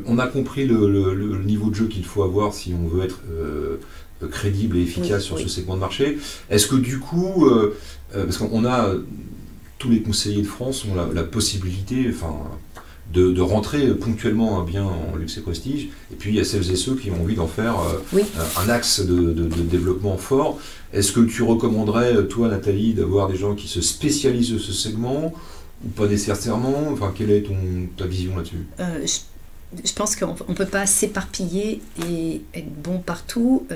On a compris le niveau de jeu qu'il faut avoir si on veut être crédible et efficace sur ce segment de marché. Est-ce que du coup, parce qu'on a tous les conseillers de France ont la possibilité de rentrer ponctuellement un bien en luxe et prestige, et puis il y a celles et ceux qui ont envie d'en faire un axe de développement fort. Est-ce que tu recommanderais, toi Nathalie, d'avoir des gens qui se spécialisent de ce segment, ou pas nécessairement? Enfin, quelle est ta vision là-dessus? Je pense qu'on ne peut pas s'éparpiller et être bon partout.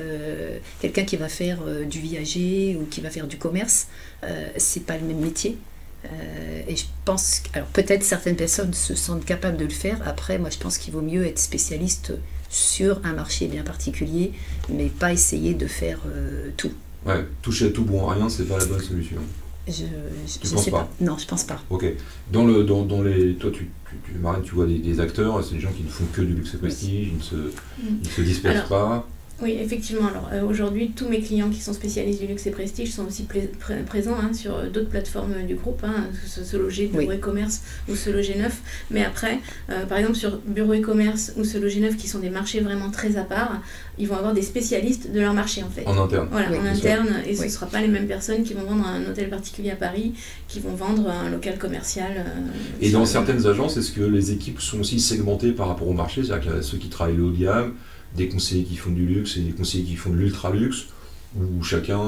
Quelqu'un qui va faire du viager ou qui va faire du commerce, c'est pas le même métier. Et je pense, alors peut-être certaines personnes se sentent capables de le faire. Après, moi je pense qu'il vaut mieux être spécialiste sur un marché bien particulier, mais pas essayer de faire tout. Ouais, toucher à tout bon à rien, c'est pas la bonne solution. Je sais pas. Non, je pense pas. Ok. Toi, Marlène, tu vois des acteurs, c'est des gens qui ne font que du luxe et prestige, ils ne se dispersent pas. Oui, effectivement. Alors aujourd'hui, tous mes clients qui sont spécialistes du luxe et prestige sont aussi présents sur d'autres plateformes du groupe, Se Loger, Bureau et Commerce ou Se Loger Neuf. Mais après, par exemple sur Bureau et Commerce ou Se Loger Neuf, qui sont des marchés vraiment très à part, ils vont avoir des spécialistes de leur marché en fait. En interne. Voilà, en interne. Et ce ne sera pas les mêmes personnes qui vont vendre un hôtel particulier à Paris, qui vont vendre un local commercial. Et dans certaines agences, est-ce que les équipes sont aussi segmentées par rapport au marché? C'est-à-dire qu'il y a ceux qui travaillent le haut de gamme, des conseillers qui font du luxe et des conseillers qui font de l'ultra luxe, où chacun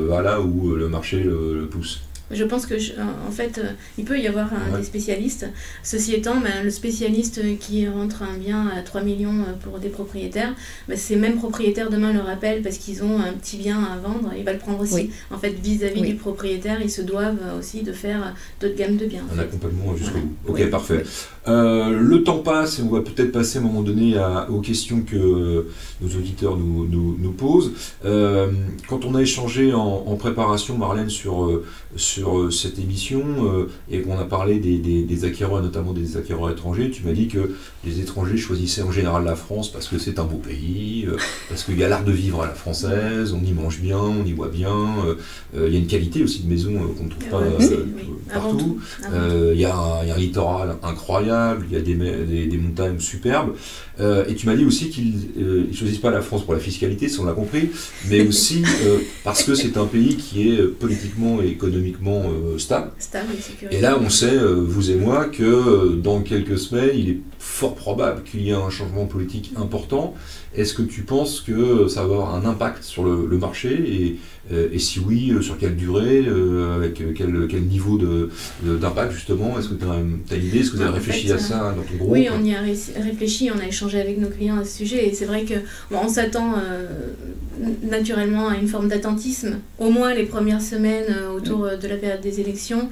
va là où le marché le pousse. Je pense que, en fait, il peut y avoir des spécialistes. Ceci étant, le spécialiste qui rentre un bien à 3 millions pour des propriétaires, ces mêmes propriétaires demain le rappellent parce qu'ils ont un petit bien à vendre, il va le prendre aussi. En fait, vis-à-vis du propriétaire, ils se doivent aussi de faire d'autres gammes de biens. Un accompagnement jusqu'au bout. Ok, parfait. Le temps passe et on va peut-être passer à un moment donné aux questions que nos auditeurs nous posent. Quand on a échangé en préparation, Marlène, sur cette émission et qu'on a parlé des acquéreurs, notamment des acquéreurs étrangers, tu m'as dit que les étrangers choisissaient en général la France parce que c'est un beau pays, parce qu'il y a l'art de vivre à la française, on y mange bien, on y boit bien, il y a une qualité aussi de maison qu'on ne trouve pas partout, il y a un littoral incroyable, il y a des montagnes superbes, et tu m'as dit aussi qu'ils ne choisissent pas la France pour la fiscalité, si on l'a compris, mais aussi parce que c'est un pays qui est politiquement et économiquement stable. Et là, on sait, vous et moi, que dans quelques semaines, il est fort probable qu'il y ait un changement politique important. Est-ce que tu penses que ça va avoir un impact sur le marché et si oui, sur quelle durée, avec quel niveau d'impact justement? Est-ce que tu as une idée? Est-ce que tu as réfléchi à ça dans ton groupe? Oui, on y a réfléchi, on a échangé avec nos clients à ce sujet et c'est vrai qu'on s'attend naturellement à une forme d'attentisme, au moins les premières semaines autour de la période des élections.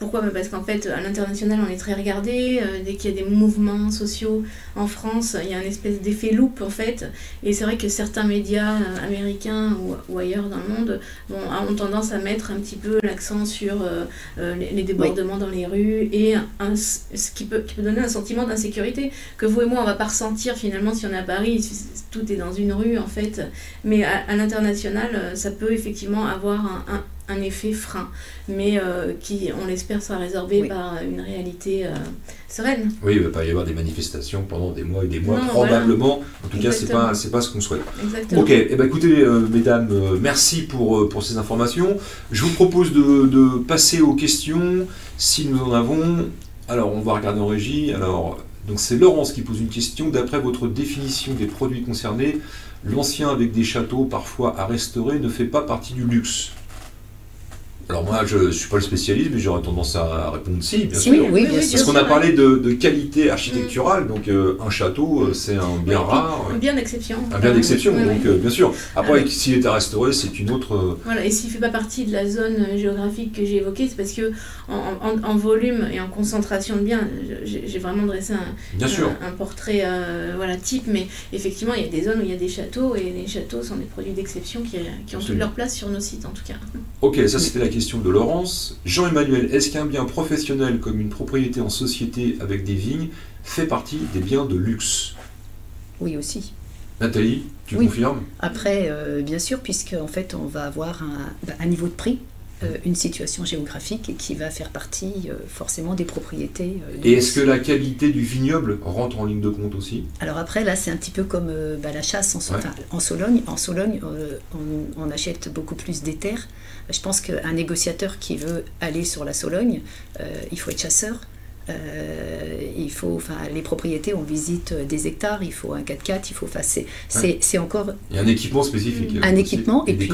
Pourquoi? Parce qu'en fait, à l'international, on est très regardé. Dès qu'il y a des mouvements sociaux en France, il y a une espèce d'effet loupe, en fait. Et c'est vrai que certains médias américains ou ailleurs dans le monde ont tendance à mettre un petit peu l'accent sur les débordements dans les rues et ce qui peut donner un sentiment d'insécurité que vous et moi, on ne va pas ressentir finalement si on est à Paris. Tout est dans une rue, en fait. Mais à l'international, ça peut effectivement avoir un effet frein, mais qui, on l'espère, sera résorbé par une réalité sereine. Oui, il ne va pas y avoir des manifestations pendant des mois et des mois, probablement. Voilà. En tout cas, c'est pas ce qu'on souhaite. Exactement. Ok, écoutez, mesdames, merci pour ces informations. Je vous propose de passer aux questions, si nous en avons. Alors, on va regarder en régie. Alors, donc c'est Laurence qui pose une question. D'après votre définition des produits concernés, l'ancien avec des châteaux, parfois à restaurer, ne fait pas partie du luxe. Alors moi, je ne suis pas le spécialiste, mais j'aurais tendance à répondre si, bien sûr. Oui, bien sûr. Parce qu'on a parlé de qualité architecturale, donc un château, c'est un bien rare. Un bien d'exception. Un bien d'exception, donc bien sûr. Après, s'il est à restaurer, c'est une autre... Voilà, et s'il ne fait pas partie de la zone géographique que j'ai évoquée, c'est parce que en volume et en concentration de biens, j'ai vraiment dressé un portrait type, mais effectivement, il y a des zones où il y a des châteaux, et les châteaux sont des produits d'exception qui ont toute leur place sur nos sites, en tout cas. Ok, ça c'était la question de Laurence. Jean-Emmanuel, est-ce qu'un bien professionnel comme une propriété en société avec des vignes fait partie des biens de luxe? Oui, aussi. Nathalie, tu confirmes? Après, bien sûr, puisque en fait, on va avoir un niveau de prix, une situation géographique qui va faire partie forcément des propriétés. Et est-ce que la qualité du vignoble rentre en ligne de compte aussi? Alors après, là, c'est un petit peu comme la chasse en Sologne. En Sologne, on achète beaucoup plus des terres. Je pense qu'un négociateur qui veut aller sur la Sologne, il faut être chasseur. Les propriétés, on visite des hectares, il faut un 4x4, c'est encore... Il y a un équipement spécifique. Un équipement, et puis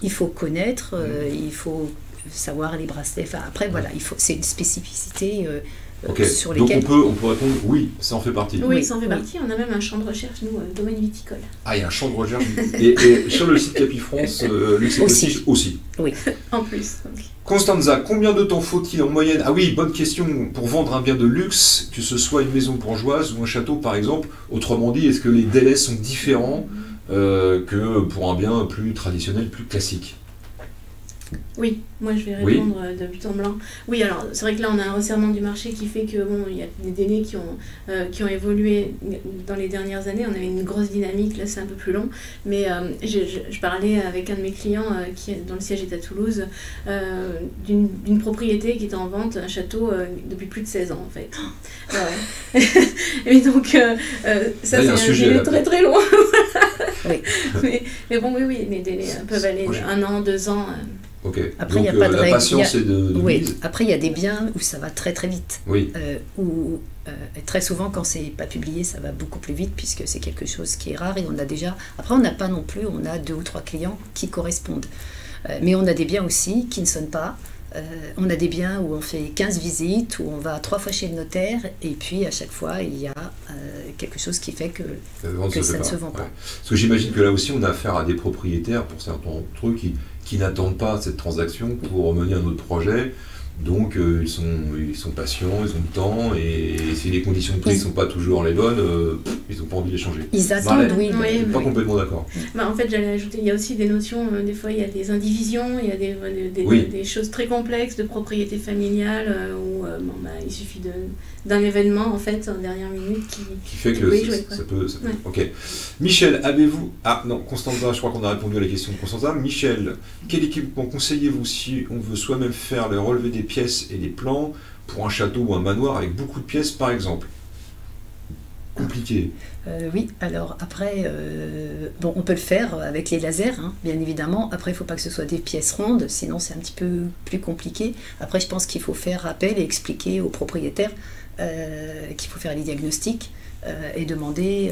il faut connaître, il faut savoir les bracelets. Enfin, après, voilà, c'est une spécificité sur lesquelles... Donc on peut répondre oui, ça en fait partie. Oui, ça en fait partie. On a même un champ de recherche, nous, domaine viticole. Ah, il y a un champ de recherche. et sur le site Capifrance, Luxe et Prestige aussi. Oui. En plus. Okay. Constanza, combien de temps faut-il en moyenne? Ah oui, bonne question, pour vendre un bien de luxe, que ce soit une maison bourgeoise ou un château par exemple. Autrement dit, est-ce que les délais sont différents que pour un bien plus traditionnel, plus classique? Oui, moi je vais répondre de but en blanc. Oui, alors c'est vrai que là on a un resserrement du marché qui fait que bon, il y a des délais qui ont évolué dans les dernières années. On avait une grosse dynamique, là c'est un peu plus long. Mais je parlais avec un de mes clients dont le siège est à Toulouse, d'une propriété qui est en vente, un château depuis plus de 16 ans en fait. Et donc ça c'est un délai très très long. Oui. Mais bon, oui, les délais peuvent aller 1 an, 2 ans. Okay. Après, il n'y a pas de règle. Patience est de mise. Après, il y a des biens où ça va très très vite. Oui. Très souvent, quand c'est pas publié, ça va beaucoup plus vite puisque c'est quelque chose qui est rare et on a déjà. Après, on n'a pas non plus, on a 2 ou 3 clients qui correspondent. Mais on a des biens aussi qui ne sonnent pas. On a des biens où on fait 15 visites, où on va 3 fois chez le notaire, et puis à chaque fois, il y a quelque chose qui fait que ça ne se vend pas. Parce que j'imagine que là aussi, on a affaire à des propriétaires, pour certains trucs, qui n'attendent pas cette transaction pour mener un autre projet. Donc ils sont patients, ils ont le temps, et si les conditions de prix ne sont pas toujours les bonnes, ils n'ont pas envie de les changer. Ils attendent, oui. Je suis pas complètement d'accord. En fait, j'allais ajouter, il y a aussi des notions, des fois il y a des indivisions, il y a des choses très complexes de propriété familiale, où il suffit d'un événement en fait, en dernière minute qui fait que ça peut. Ouais. Ok. Michel, avez-vous... Ah non, Constanza, je crois qu'on a répondu à la question de Constanza. Michel, quel équipement conseillez-vous si on veut soi-même faire le relevé des pièces et des plans pour un château ou un manoir avec beaucoup de pièces par exemple? Compliqué. Oui, alors après, on peut le faire avec les lasers, hein, bien évidemment. Après, il ne faut pas que ce soit des pièces rondes, sinon c'est un petit peu plus compliqué. Après, je pense qu'il faut faire appel et expliquer aux propriétaires qu'il faut faire les diagnostics et demander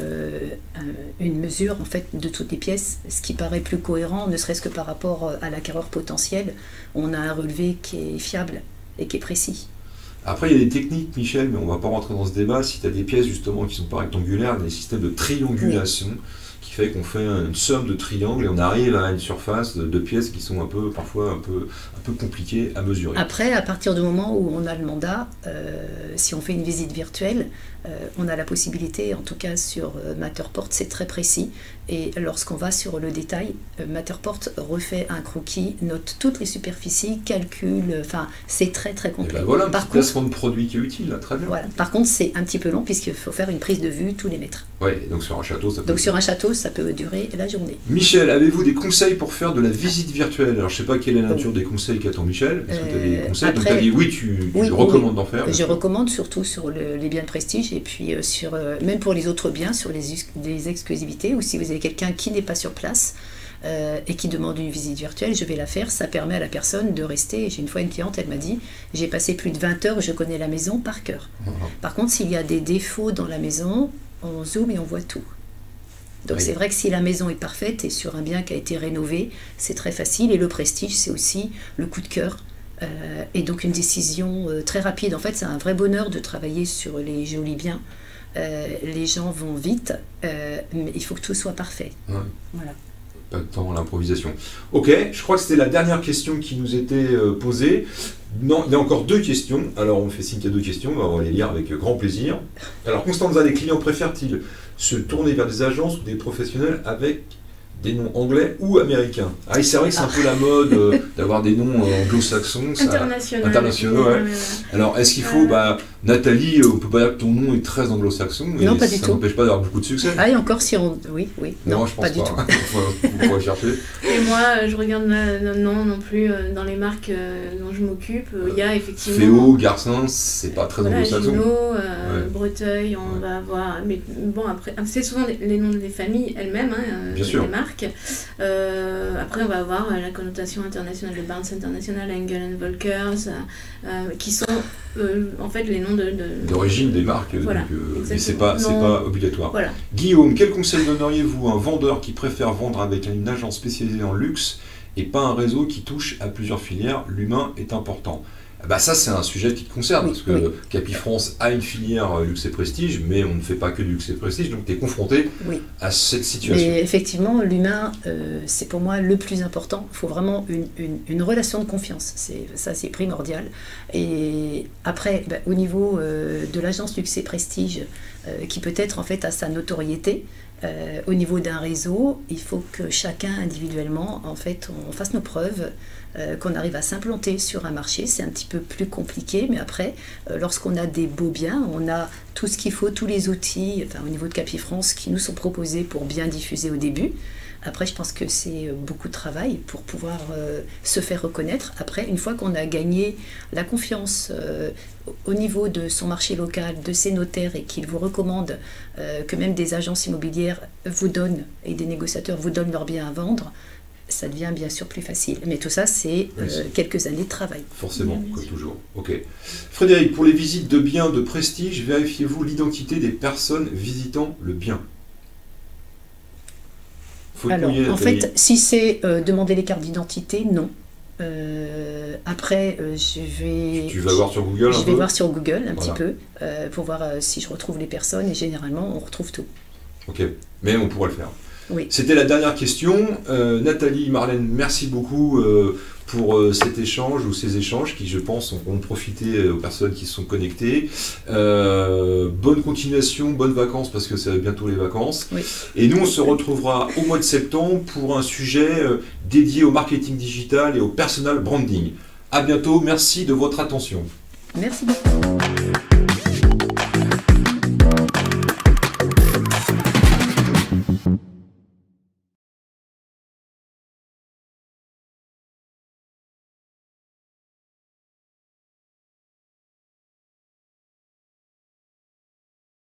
une mesure en fait, de toutes les pièces, ce qui paraît plus cohérent, ne serait-ce que par rapport à l'acquéreur potentiel. On a un relevé qui est fiable et qui est précis. Après, il y a des techniques, Michel, mais on ne va pas rentrer dans ce débat. Si tu as des pièces justement qui ne sont pas rectangulaires, il y a des systèmes de triangulation qui fait qu'on fait une somme de triangles et on arrive à une surface de pièces qui sont parfois un peu compliquées à mesurer. Après, à partir du moment où on a le mandat, si on fait une visite virtuelle, on a la possibilité, en tout cas sur Matterport, c'est très précis. Et lorsqu'on va sur le détail, Matterport refait un croquis, note toutes les superficies, calcule, enfin c'est très très complet. Ben voilà un petit placement de produit qui est utile, là, très bien. Voilà. Par contre, c'est un petit peu long puisqu'il faut faire une prise de vue tous les mètres. Oui, donc sur un château, ça peut durer la journée. Michel, avez-vous des conseils pour faire de la visite virtuelle? Alors je ne sais pas quelle est la nature des conseils qu'attend Michel. Est-ce que tu as des conseils? Donc tu as dit oui, tu recommandes d'en faire. Je recommande surtout sur les biens de prestige et puis même pour les autres biens, sur les exclusivités, ou si vous avez quelqu'un qui n'est pas sur place et qui demande une visite virtuelle, je vais la faire. Ça permet à la personne de rester. J'ai une fois une cliente, elle m'a dit, j'ai passé plus de 20 heures, je connais la maison par cœur. Par contre, s'il y a des défauts dans la maison, on zoome et on voit tout. Donc c'est vrai que si la maison est parfaite et sur un bien qui a été rénové, c'est très facile. Et le prestige, c'est aussi le coup de cœur. Et donc une décision très rapide. En fait, c'est un vrai bonheur de travailler sur les jolis biens. Les gens vont vite, mais il faut que tout soit parfait. Voilà. Pas de temps à l'improvisation. Ok, je crois que c'était la dernière question qui nous était posée. Non, il y a encore 2 questions. Alors on fait signe qu'il y a 2 questions, on va les lire avec grand plaisir. Alors Constanza, les clients préfèrent-ils se tourner vers des agences ou des professionnels avec des noms anglais ou américains? Ah, c'est vrai que c'est un peu la mode d'avoir des noms anglo-saxons. Internationaux. Ouais. Alors, est-ce qu'il faut... Nathalie, on peut pas dire que ton nom est très anglo-saxon, mais non, pas du ça tout. n'empêche pas d'avoir beaucoup de succès. Ah, et encore si on... Oui. Non, je pense pas. Du tout. On pourrait chercher. Et moi, je regarde non plus dans les marques dont je m'occupe. Il y a effectivement... Féo, Garcin, c'est pas très anglo-saxon. Junot, Breteuil, on va avoir... Mais bon, après, c'est souvent les noms des familles elles-mêmes, les marques. Après, on va avoir la connotation internationale de Barnes International, Engel & Volkers, qui sont en fait les noms d'origine des marques, voilà, mais c'est pas obligatoire. Voilà. Guillaume, quel conseil donneriez-vous à un vendeur qui préfère vendre avec une agence spécialisée en luxe et pas un réseau qui touche à plusieurs filières? L'humain est important. Ça, c'est un sujet qui te concerne, parce que Capifrance a une filière luxe et prestige, mais on ne fait pas que du luxe et prestige, donc tu es confronté à cette situation. Mais effectivement, l'humain, c'est pour moi le plus important. Il faut vraiment une relation de confiance, ça c'est primordial. Et après, au niveau de l'agence luxe et prestige, qui peut-être en fait a sa notoriété, Au niveau d'un réseau, il faut que chacun individuellement, en fait, on fasse nos preuves, qu'on arrive à s'implanter sur un marché. C'est un petit peu plus compliqué, mais après, lorsqu'on a des beaux biens, on a tout ce qu'il faut, tous les outils, enfin, au niveau de Capifrance, qui nous sont proposés pour bien diffuser au début. Après, je pense que c'est beaucoup de travail pour pouvoir se faire reconnaître. Après, une fois qu'on a gagné la confiance au niveau de son marché local, de ses notaires, et qu'ils vous recommandent, que même des agences immobilières vous donnent, et des négociateurs vous donnent leurs biens à vendre, ça devient bien sûr plus facile. Mais tout ça, c'est quelques années de travail. Forcément, comme toujours. Ok. Frédéric, pour les visites de biens de prestige, vérifiez-vous l'identité des personnes visitant le bien? Alors, en fait, si c'est demander les cartes d'identité, non. Après, je vais... Tu vas voir sur Google Je vais voir sur Google un petit peu pour voir si je retrouve les personnes, et généralement, on retrouve tout. Ok, mais on pourra le faire. Oui. C'était la dernière question. Nathalie, Marlène, merci beaucoup pour cet échange ou ces échanges qui, je pense, ont profité aux personnes qui se sont connectées. Bonne continuation, bonnes vacances parce que c'est bientôt les vacances. Oui. Et nous, on se retrouvera au mois de septembre pour un sujet dédié au marketing digital et au personal branding. À bientôt, merci de votre attention. Merci beaucoup.